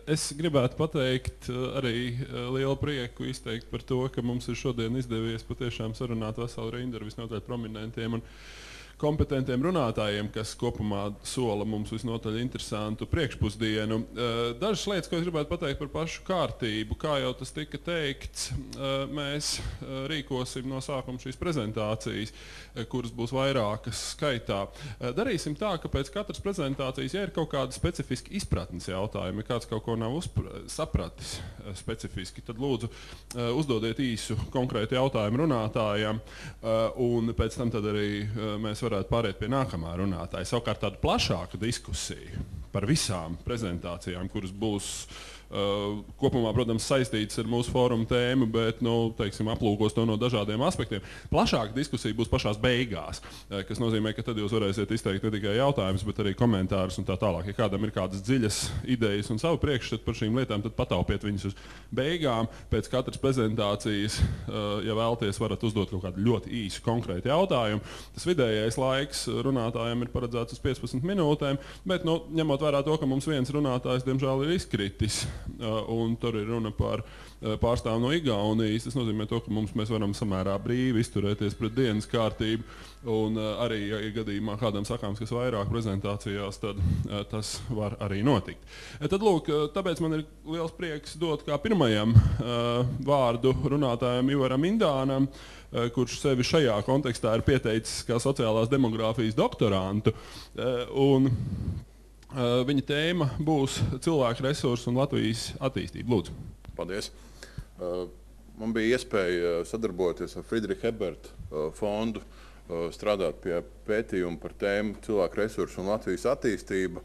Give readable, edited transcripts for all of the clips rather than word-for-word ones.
Es gribētu pateikt arī lielu prieku izteikt par to, ka mums ir šodien izdevies patiešām sarunāt veselu rindu ar visnotaļ prominentiem un kompetentiem runātājiem, kas kopumā sola mums visnotaļ interesantu priekšpusdienu. Dažas lietas, ko es gribētu pateikt par pašu kārtību, kā jau tas tika teikts, mēs rīkosim no sākuma šīs prezentācijas, kuras būs vairākas skaitā. Darīsim tā, ka pēc katras prezentācijas, ja ir kaut kāda specifiska izpratnes jautājumi, ja kāds kaut ko nav sapratis specifiski, tad lūdzu uzdodiet īsu konkrētu jautājumu runātājam, un pēc tam tad arī mēs varētu pāriet pie nākamā runātāja. Savukārt tādu plašāku diskusiju par visām prezentācijām, kuras būs kopumā, protams, saistītas ar mūsu fórumu tēmu, bet, teiksim, aplūkos to no dažādiem aspektiem. Plašāka diskusija būs pašās beigās, kas nozīmē, ka tad jūs varēsiet izteikt ne tikai jautājumus, bet arī komentārus un tā tālāk. Ja kādam ir kādas dziļas idejas un savu priekšstatu par šīm lietām, tad pataupiet viņus uz beigām. Pēc katras prezentācijas, ja vēlaties, varat uzdot kaut kādu ļoti īsu konkrētu jautājumu. Tas vidējais laiks runātājiem ir paredzēts uz 15 minūtēm, bet, ņemot vērā to, ka mums viens runātājs, diemžēl, ir izkritis, un tur ir runa par pārstāvu no Igaunijas. Tas nozīmē to, ka mēs varam samērā brīvi izturēties pret dienas kārtību, un arī, ja gadījumā kādam sakāms, kas vairāk prezentācijās, tad tas var arī notikt. Tad, lūk, tāpēc man ir liels prieks dot kā pirmajam vārdu runātājam Ivaram Indānam, kurš sevi šajā kontekstā ir pieteicis kā sociālās demogrāfijas doktorantu. Un viņa tēma būs cilvēku resursu un Latvijas attīstība. Lūdzu. Paldies. Man bija iespēja sadarboties ar Friedricha Eberta fondu, strādāt pie pētījuma par tēmu cilvēku resursu un Latvijas attīstība.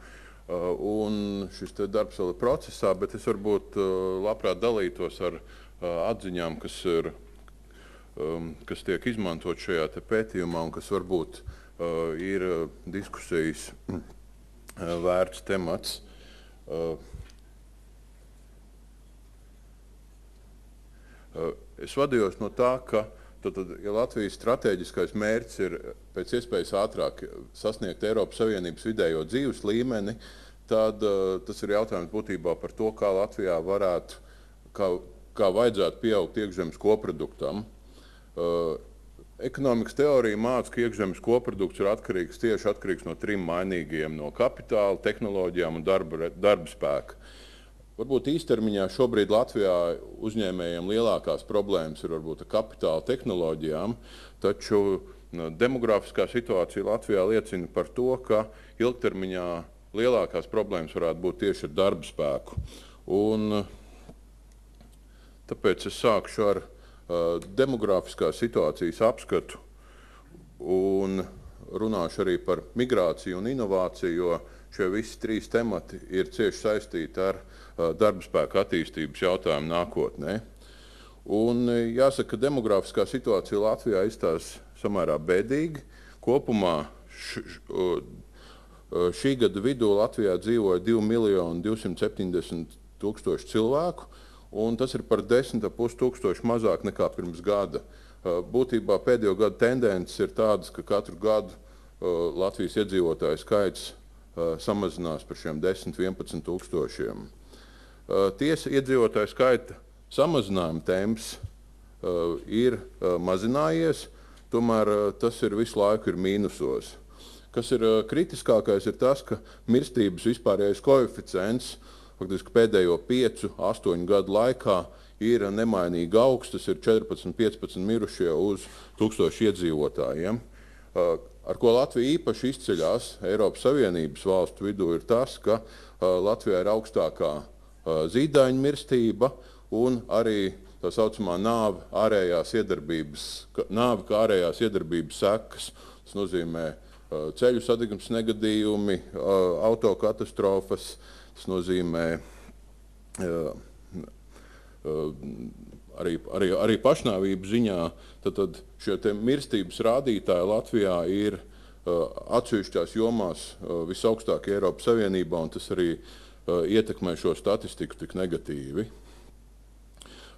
Un šis darbs vēl ir procesā, bet es varbūt labprāt dalītos ar atziņām, kas tiek izmantot šajā pētījumā un kas varbūt ir diskusijas vērts temats. Es vadījos no tā, ka ja Latvijas stratēģiskais mērķis ir pēc iespējas ātrāk sasniegt Eiropas Savienības vidējo dzīves līmeni, tad tas ir jautājums būtībā par to, kā Latvijā varētu, kā vajadzētu pieaugt iekšzemes koproduktam. Ekonomikas teorija māca, ka iekšzemes koprodukts ir tieši atkarīgs no trim mainīgiem, no kapitāla, tehnoloģijām un darba spēka. Varbūt īstermiņā šobrīd Latvijā uzņēmējiem lielākās problēmas ir varbūt ar kapitāla tehnoloģijām, taču demografiskā situācija Latvijā liecina par to, ka ilgtermiņā lielākās problēmas varētu būt tieši ar darba spēku. Un tāpēc es sākšu ar demografiskās situācijas apskatu un runāšu arī par migrāciju un inovāciju, jo šie visi trīs temati ir cieši saistīti ar darba spēka attīstības jautājumu nākotnē. Un jāsaka, ka demografiskā situācija Latvijā izstās samērā bēdīgi. Kopumā šī gada vidū Latvijā dzīvoja 2 270 000 cilvēku, un tas ir par 10,5 tūkstoši mazāk nekā pirms gada. Būtībā pēdējo gadu tendences ir tādas, ka katru gadu Latvijas iedzīvotāju skaits samazinās par šiem 10–11 tūkstošiem. Tiesa iedzīvotāju skaita samazinājuma temps ir mazinājies, tomēr tas ir visu laiku ir mīnusos. Kas ir kritiskākais ir tas, ka mirstības vispārējais koeficients faktiski pēdējo 5–8 gadu laikā ir nemainīgi augsts, tas ir 14–15 mirušie uz 1000 iedzīvotājiem. Ar ko Latvija īpaši izceļas Eiropas Savienības valstu vidū ir tas, ka Latvijā ir augstākā zīdaiņu mirstība un arī tā saucamā nāve kā ārējās iedarbības sekas. Tas nozīmē ceļu satiksmes negadījumi, autokatastrofas. Tas nozīmē arī pašnāvību ziņā. Tad šie mirstības rādītāji Latvijā ir atsevišķās jomās visaugstākie Eiropas Savienībā, un tas arī ietekmē šo statistiku tik negatīvi.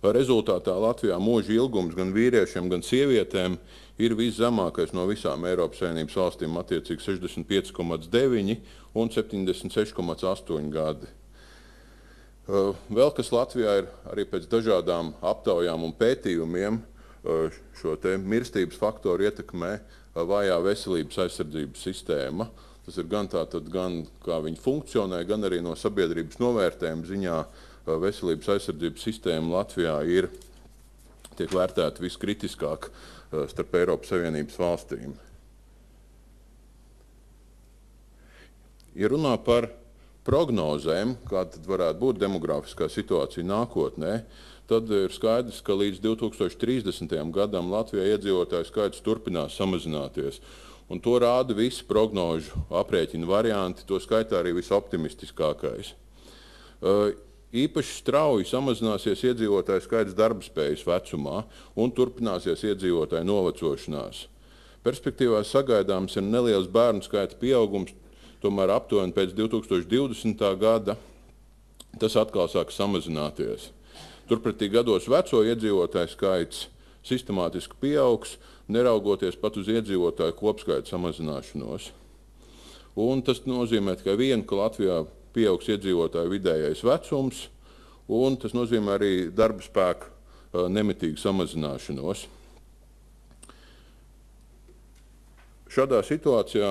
Rezultātā Latvijā mūža ilgums gan vīriešiem, gan sievietēm ir viszemākais no visām Eiropas Savienības valstīm, attiecīgi 65,9 un 76,8 gadi. Vēl kas Latvijā ir arī pēc dažādām aptaujām un pētījumiem šo te mirstības faktoru ietekmē vājā veselības aizsardzības sistēma. Tas ir gan kā viņi funkcionē, gan arī no sabiedrības novērtējuma ziņā veselības aizsardzības sistēma Latvijā tiek vērtēta viskritiskāk starp Eiropas Savienības valstīm. Ja runā par prognozēm, kāda tad varētu būt demografiskā situācija nākotnē, tad ir skaidrs, ka līdz 2030. gadam Latvijā iedzīvotāju skaits turpinās samazināties. Un to rāda visi prognožu aprēķinu varianti, to skaitā arī visoptimistiskākais. Īpaši strauji samazināsies iedzīvotāju skaits darbspējas vecumā un turpināsies iedzīvotāju novecošanās. Perspektīvā sagaidāms ir neliels bērnu skaita pieaugums, tomēr aptuveni pēc 2020. gada tas atkal sāk samazināties. Turpretī gados veco iedzīvotāju skaits sistemātiski pieaugs, neraugoties pat uz iedzīvotāju kopskaita samazināšanos. Un tas nozīmē tikai vienu, ka Latvijā pieaugs iedzīvotāju vidējais vecums, un tas nozīmē arī darba spēka nemitīgu samazināšanos. Šādā situācijā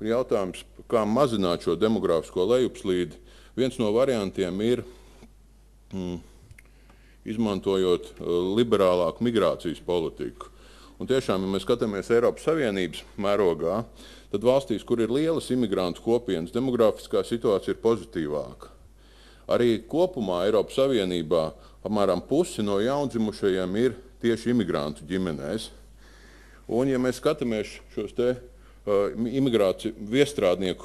jautājums, kā mazināt šo demografisko lejupslīdi, viens no variantiem ir izmantojot liberālāku migrācijas politiku. Un tiešām, ja mēs skatāmies Eiropas Savienības mērogā, tad valstīs, kur ir lielas imigrantu kopienas, demografiskā situācija ir pozitīvāka. Arī kopumā Eiropas Savienībā apmēram pusi no jaundzimušajiem ir tieši imigrantu ģimenēs. Un, ja mēs skatāmies šos te viestrādnieku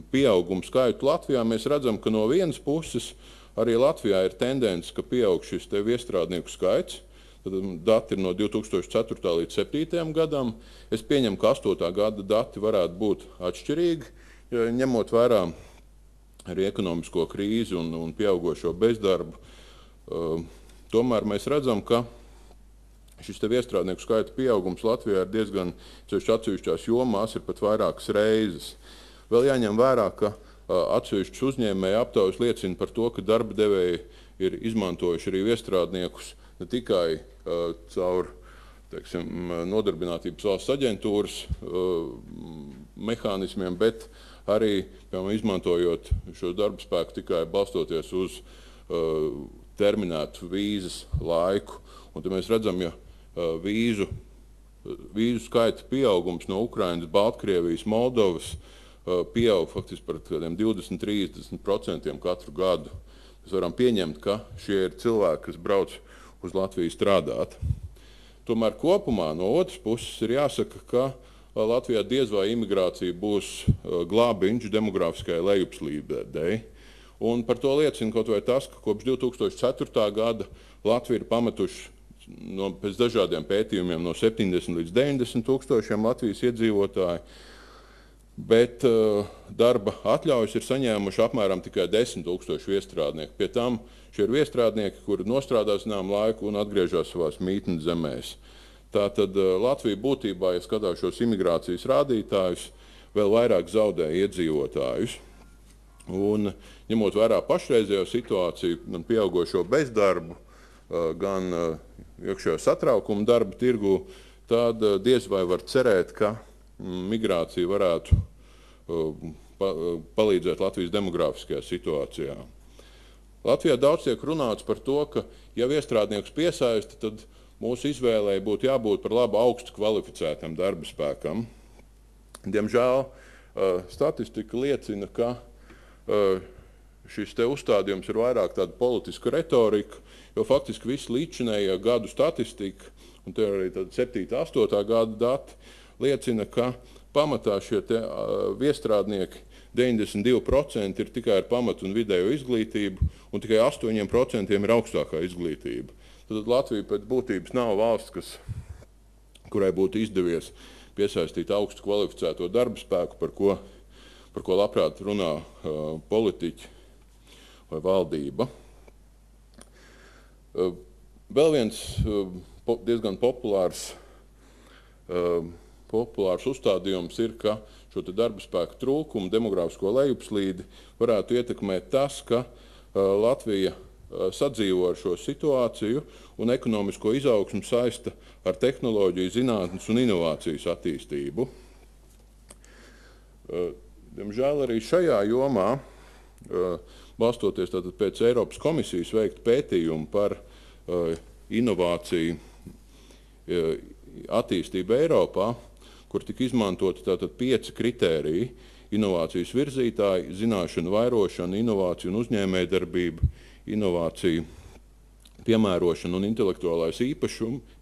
pieaugumu skaitu Latvijā, mēs redzam, ka no vienas puses arī Latvijā ir tendence, ka pieaug šis te viestrādnieku skaits. Tad dati ir no 2004. līdz 2007. gadam. Es pieņemu, ka 8. gada dati varētu būt atšķirīgi, ņemot vērā arī ekonomisko krīzi un pieaugošo bezdarbu. Tomēr mēs redzam, ka šis te viestrādnieku skaita pieaugums Latvijā ir diezgan atsevišķās jomās, ir pat vairākas reizes. Vēl jāņem vērā, ka atsevišķas uzņēmēju aptaujas liecina par to, ka darba devēji ir izmantojuši arī viestrādniekus ne tikai caur Nodarbinātības valsts aģentūras mehānismiem, bet arī, piemēram, izmantojot šo darba spēku tikai balstoties uz terminētu vīzas laiku. Un tad mēs redzam, ja vīzu skaita pieaugums no Ukrainas, Baltkrievijas, Moldovas pieaug faktiski par kādiem 20–30% katru gadu. Mēs varam pieņemt, ka šie ir cilvēki, kas brauc uz Latviju strādāt. Tomēr kopumā no otras puses ir jāsaka, ka Latvijā diez vai imigrācija būs glābiņš demografiskajai lejupslīdei. Un par to liecina kaut vai tas, ka kopš 2004. gada Latvija ir pametuši pēc dažādiem pētījumiem no 70 līdz 90 tūkstošiem Latvijas iedzīvotāju, bet darba atļaujas ir saņēmuši apmēram tikai 10 tūkstoši viestrādnieku. Pie tam šie ir viestrādnieki, kuri nostrādā zinām laiku un atgriežas savās mītnes zemēs. Tātad Latvija būtībā, ja skatās šos imigrācijas rādītājus, vēl vairāk zaudē iedzīvotājus. Un ņemot vērā pašreizējo situāciju, gan pieaugošo bezdarbu, gan iekšējo satraukumu darba tirgu, tad diez vai var cerēt, ka migrācija varētu palīdzēt Latvijas demografiskajā situācijā. Latvijā daudz tiek runāts par to, ka, ja viestrādnieks piesaista, tad mūsu izvēlei būtu jābūt par labu augstu kvalificētam darba spēkam. Diemžēl statistika liecina, ka šis te uzstādījums ir vairāk tāda politiska retorika, jo faktiski visi līdzinējie gadu statistika, un te arī 7. 8. gada dati, liecina, ka pamatā šie te viestrādnieki 92% ir tikai ar pamatu un vidējo izglītību, un tikai 8% ir augstākā izglītība. Tad Latvija pēc būtības nav valsts, kurai būtu izdevies piesaistīt augstu kvalificēto darba spēku, par ko labprāt runā politiķi vai valdība. Vēl viens diezgan populārs uzstādījums ir, ka šo darba spēka trūkumu, demogrāfisko lejupslīdi, varētu ietekmēt tas, ka Latvija sadzīvo ar šo situāciju un ekonomisko izaugsmu saista ar tehnoloģiju, zinātnes un inovācijas attīstību. Diemžēl arī šajā jomā, balstoties tātad pēc Eiropas komisijas veikta pētījumu par inovāciju attīstību Eiropā, kur tika izmantoti tātad 5 kritēriji – inovācijas virzītāji, zināšanu vairošana, inovāciju un uzņēmējdarbība, inovāciju piemērošana un intelektuālais īpašums.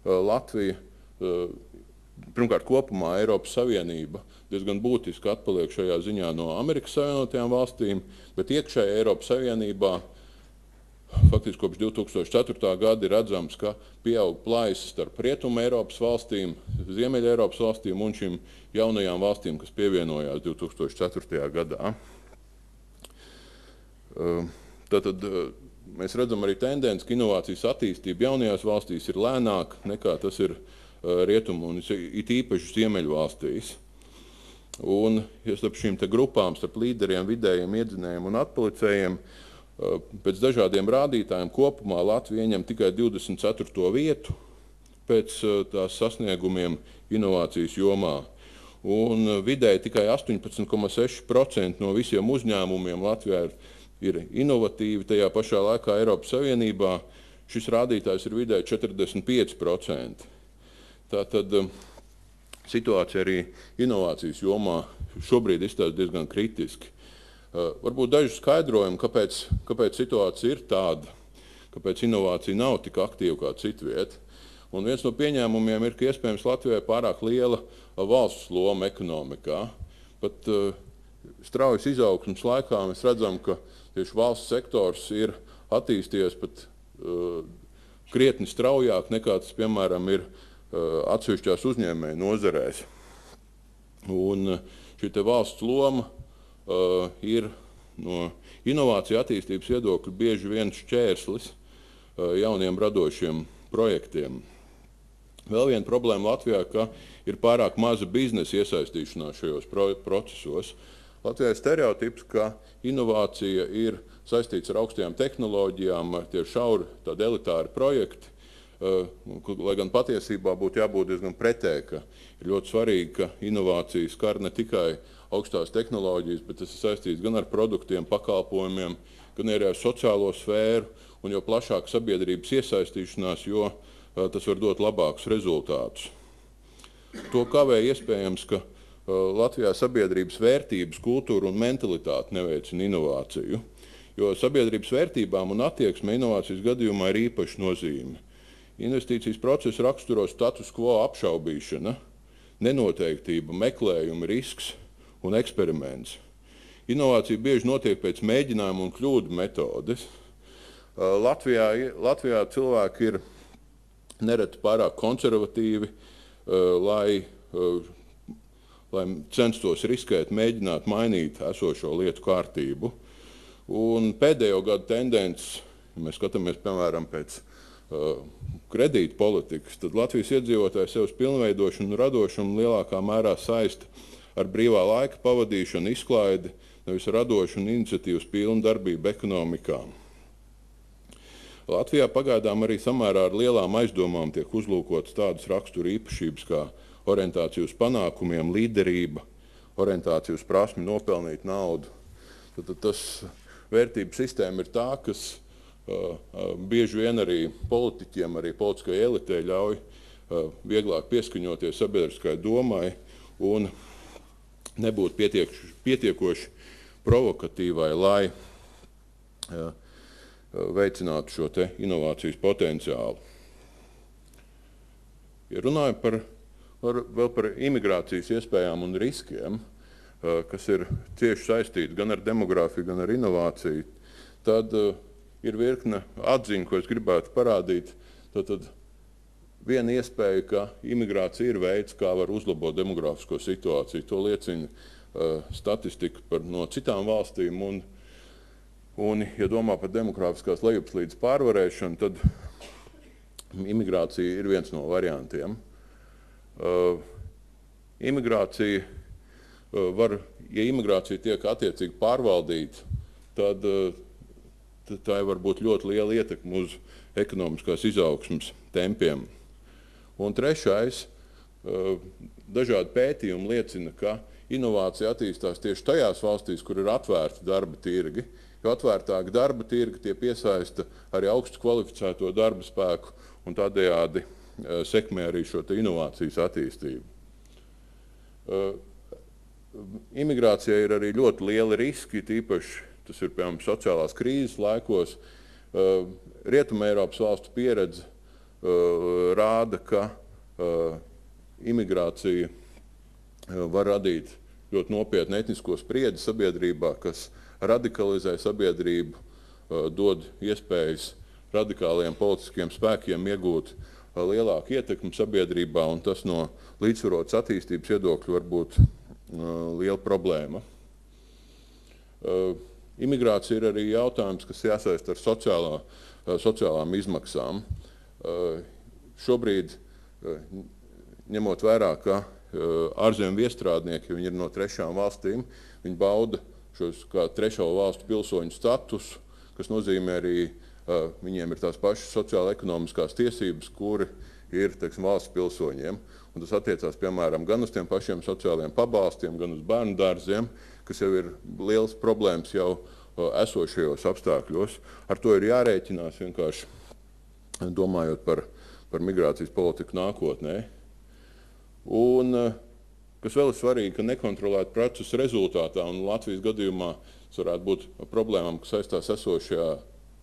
Latvija, pirmkārt kopumā Eiropas Savienība, diezgan būtiski atpaliek šajā ziņā no Amerikas Savienotajām valstīm, bet iekšēji Eiropas Savienībā faktiski kopš 2004. gada ir redzams, ka pieaug plaisa starp Rietumu Eiropas valstīm, Ziemeļa Eiropas valstīm un šīm jaunajām valstīm, kas pievienojās 2004. gadā. Tātad mēs redzam arī tendenci, ka inovācijas attīstība jaunajās valstīs ir lēnāka nekā tas ir Rietumu un it īpaši Ziemeļu valstīs. Un ja starp šīm grupām, starp līderiem, vidējiem iedzinējiem un atpalicējiem, pēc dažādiem rādītājiem kopumā Latvija ieņem tikai 24. vietu pēc tās sasniegumiem inovācijas jomā. Un vidēji tikai 18,6% no visiem uzņēmumiem Latvijā ir inovatīvi, tajā pašā laikā Eiropas Savienībā šis rādītājs ir vidēji 45%. Tātad situācija arī inovācijas jomā šobrīd izstāsta diezgan kritiski. Varbūt daži skaidrojumi, kāpēc situācija ir tāda, kāpēc inovācija nav tik aktīva kā citvieta. Un viens no pieņēmumiem ir, ka iespējams Latvijai pārāk liela valsts loma ekonomikā. Pat straujas izaugsmes laikā mēs redzam, ka tieši valsts sektors ir attīstījies pat krietni straujāk nekā tas, piemēram, ir atsevišķās uzņēmēju nozarēs. Un šī valsts loma ir no inovāciju attīstības viedokļa bieži viens šķērslis jauniem radošiem projektiem. Vēl viena problēma Latvijā, ka ir pārāk maza biznesa iesaistīšanās šajos procesos. Latvijā ir stereotips, ka inovācija ir saistīts ar augstajām tehnoloģijām, tie ir šauri tādi elitāri projekti, lai gan patiesībā būtu jābūt diezgan pretēji, ka ir ļoti svarīgi, ka inovācijas skar ne tikai augstās tehnoloģijas, bet tas ir saistīts gan ar produktiem, pakalpojumiem, gan arī ar sociālo sfēru, un jo plašāk sabiedrības iesaistīšanās, jo tas var dot labākus rezultātus. To kavē iespējams, ka Latvijā sabiedrības vērtības, kultūra un mentalitāte neveicina inovāciju, jo sabiedrības vērtībām un attieksme inovācijas gadījumā ir īpaša nozīme. Investīcijas procesu raksturo status quo apšaubīšana, nenoteiktība, meklējuma, risks un eksperiments. Inovācija bieži notiek pēc mēģinājuma un kļūdu metodes. Latvijā cilvēki ir nereti pārāk konservatīvi, lai censtos riskēt, mēģināt mainīt esošo lietu kārtību. Un pēdējo gadu tendences, ja mēs skatāmies, piemēram, pēc kredīta politikas, tad Latvijas iedzīvotāji sevis pilnveidošanu un radošumu lielākā mērā saista ar brīvā laika pavadīšanu, izklaidi, nevis radošu un iniciatīvas pilnu darbību ekonomikā. Latvijā pagaidām arī samērā ar lielām aizdomām tiek uzlūkotas tādas rakstura īpašības kā orientācija uz panākumiem, līderība, orientācija uz prasmi nopelnīt naudu. Tad tas vērtību sistēma ir tā, kas bieži vien arī politiķiem, arī politiskai elitei ļauj vieglāk pieskaņoties sabiedriskai domai un nebūt pietiekoši provokatīvai, lai veicinātu šo inovācijas potenciālu. Ja runājam vēl par imigrācijas iespējām un riskiem, kas ir cieši saistīti gan ar demogrāfiju, gan ar inovāciju, tad ir virkne atziņu, ko es gribētu parādīt. Tad viena iespēja, ka imigrācija ir veids, kā var uzlabot demogrāfisko situāciju. To liecina statistika no citām valstīm. Un, ja domā par demogrāfiskās lejupslīdes pārvarēšanu, tad imigrācija ir viens no variantiem. Imigrācija ja imigrācija tiek attiecīgi pārvaldīta, tad tā var būt ļoti liela ietekme uz ekonomiskās izaugsmes tempiem. Un trešais, dažādi pētījumi liecina, ka inovācija attīstās tieši tajās valstīs, kur ir atvērti darba tirgi, jo atvērtāki darba tirgi tie piesaista arī augstu kvalificēto darba spēku un tādējādi sekmē arī šo inovācijas attīstību. Imigrācijai ir arī ļoti lieli riski, tīpaši tas ir, piemēram, sociālās krīzes laikos. Rietumē Eiropas valstu pieredze rāda, ka imigrācija var radīt ļoti nopietnu etnisko spriedzi sabiedrībā, kas radikalizē sabiedrību, dod iespējas radikāliem politiskiem spēkiem iegūt lielāku ietekmi sabiedrībā, un tas no līdzsvarotas attīstības viedokļa var būt liela problēma. Imigrācija ir arī jautājums, kas jāsaist ar sociālām izmaksām. Šobrīd, ņemot vērā, ka ārzemju viestrādnieki, viņi ir no trešām valstīm, viņi bauda šos kā trešo valstu pilsoņu statusu, kas nozīmē arī, viņiem ir tās pašas sociāla-ekonomiskās tiesības, kuri ir, teiksim, valsts pilsoņiem. Un tas attiecās, piemēram, gan uz tiem pašiem sociālajiem pabalstiem, gan uz bērnu dārziem, kas jau ir liels problēmas jau esošajos apstākļos. Ar to ir jārēķinās vienkārši domājot par migrācijas politiku nākotnē. Un, kas vēl ir svarīgi, ka nekontrolēt procesu rezultātā, un Latvijas gadījumā tas varētu būt problēmām, kas saistās esošajā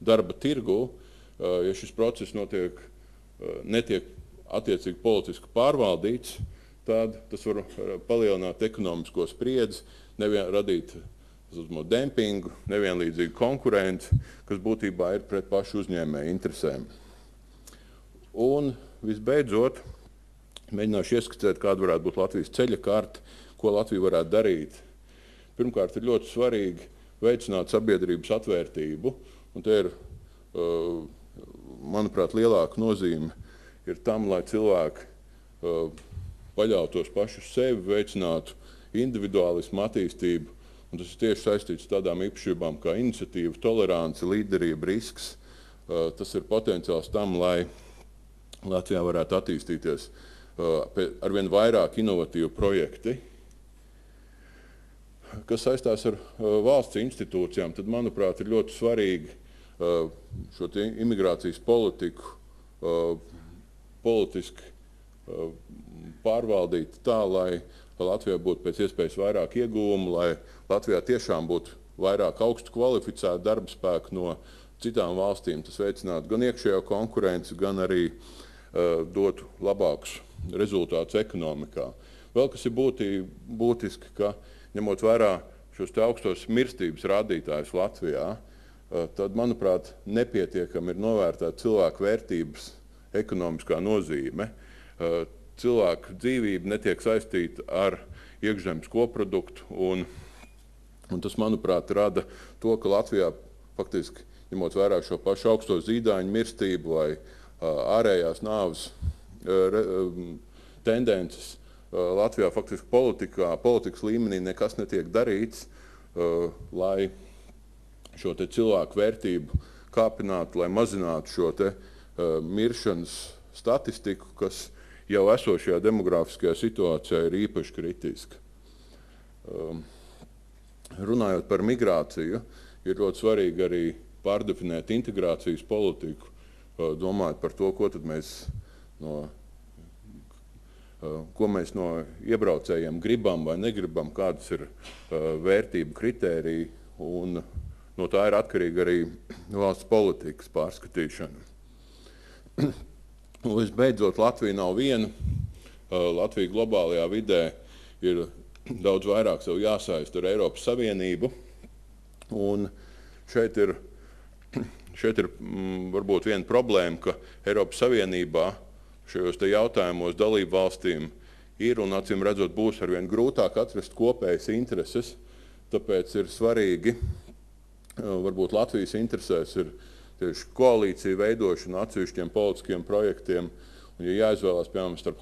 darba tirgu, ja šis process netiek attiecīgi politiski pārvaldīts, tad tas var palielināt ekonomisko spriedzi, radīt dempingu, nevienlīdzīgu konkurenci, kas būtībā ir pret pašu uzņēmēju interesēm. Un visbeidzot, mēģināšu ieskicēt, kāda varētu būt Latvijas ceļa karte, ko Latvija varētu darīt. Pirmkārt, ir ļoti svarīgi veicināt sabiedrības atvērtību, un te ir, manuprāt, lielāka nozīme ir tam, lai cilvēki paļautos paši uz sevi, veicinātu individuālismu attīstību, un tas ir tieši saistīts ar tādām īpašībām kā iniciatīva, tolerance, līderība, risks. Tas ir potenciāls tam, lai Latvijā varētu attīstīties arvien vairāk inovatīvu projekti, kas saistās ar valsts institūcijām, tad, manuprāt, ir ļoti svarīgi šo imigrācijas politiku politiski pārvaldīt tā, lai Latvijā būtu pēc iespējas vairāk ieguvumu, lai Latvijā tiešām būtu vairāk augstu kvalificētu darba spēku no citām valstīm. Tas veicinātu gan iekšējo konkurenci, gan arī dotu labākus rezultātus ekonomikā. Vēl kas ir būtiski, ka ņemot vērā šos augstos mirstības rādītājus Latvijā, tad, manuprāt, nepietiekami ir novērtēt cilvēku vērtības ekonomiskā nozīme. Cilvēku dzīvība netiek saistīta ar iekšzemes koproduktu, un tas, manuprāt, rada to, ka Latvijā faktiski, ņemot vērā šo pašu augsto zīdaiņu mirstību vai ārējās nāves tendences, Latvijā faktiski politikas līmenī nekas netiek darīts, lai šo te cilvēku vērtību kāpinātu, lai mazinātu šo te miršanas statistiku, kas jau esošajā demografiskajā situācijā ir īpaši kritiska. Runājot par migrāciju, ir ļoti svarīgi arī pārdefinēt integrācijas politiku, domājot par to, ko mēs no iebraucējiem gribam vai negribam, kādas ir vērtību kritēriji, un no tā ir atkarīga arī valsts politikas pārskatīšana. Un visbeidzot, Latvija nav viena. Latvija globālajā vidē ir daudz vairāk sev jāsaist ar Eiropas Savienību. Un šeit ir varbūt viena problēma, ka Eiropas Savienībā šajos te jautājumos dalību valstīm ir un acīm redzot būs arvien grūtāk atrast kopējas intereses. Tāpēc ir svarīgi, varbūt Latvijas interesēs ir tieši koalīcija veidošana atsevišķiem politiskiem projektiem, un ja jāizvēlās, piemēram, starp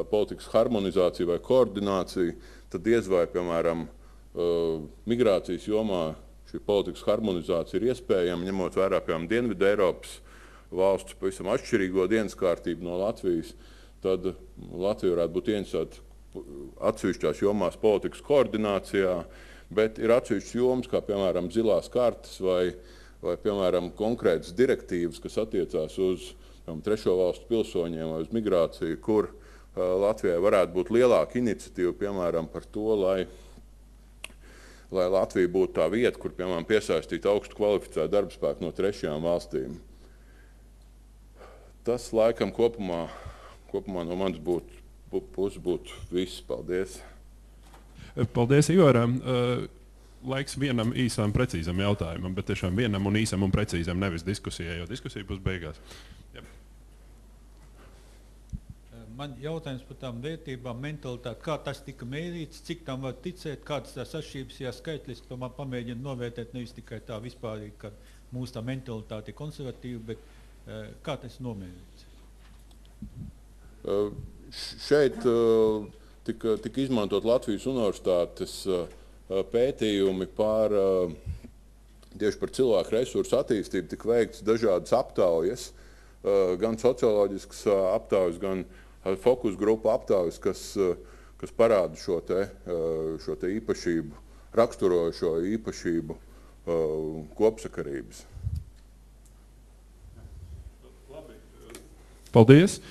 politikas harmonizāciju vai koordināciju, tad diez vai, piemēram, migrācijas jomā šī politikas harmonizācija ir iespējama, ņemot vērā, piemēram, Dienvidu Eiropas valstu pavisam atšķirīgo dienas kārtību no Latvijas, tad Latvija varētu būt ieinteresēta atsevišķās jomās politikas koordinācijā, bet ir atsevišķas jomas, kā piemēram zilās kartes vai piemēram konkrētas direktīvas, kas attiecās uz trešo valstu pilsoņiem vai uz migrāciju, kur Latvijai varētu būt lielāka iniciatīva, piemēram, par to, lai Latvija būtu tā vieta, kur, piemēram, piesaistīt augstu kvalificētu darbspēku no trešajām valstīm. Tas laikam kopumā no manas puses būtu viss. Paldies. Paldies, Ivaram. Laiks vienam īsam, precīzam jautājumam, bet tiešām vienam un īsam un precīzam, nevis diskusijai, jo diskusija būs beigās. Jā. Man jautājums par tām vērtībām, mentalitāti, kā tas tika mērīts, cik tam var ticēt, kādas tās atšķirības, ja skaitliski tomēr pamēģina novērtēt nevis tikai tā vispārīgi, ka mūsu tā mentalitāte ir konservatīva, bet kā tas nomērīts? Šeit tika izmantot Latvijas universitātes pētījumi tieši par cilvēku resursu attīstību, tika veikts dažādas aptaujas, gan socioloģiskas aptaujas, gan fokus grupu aptaujas, kas parāda šo te īpašību, raksturojošo īpašību kopsakarības. Paldies!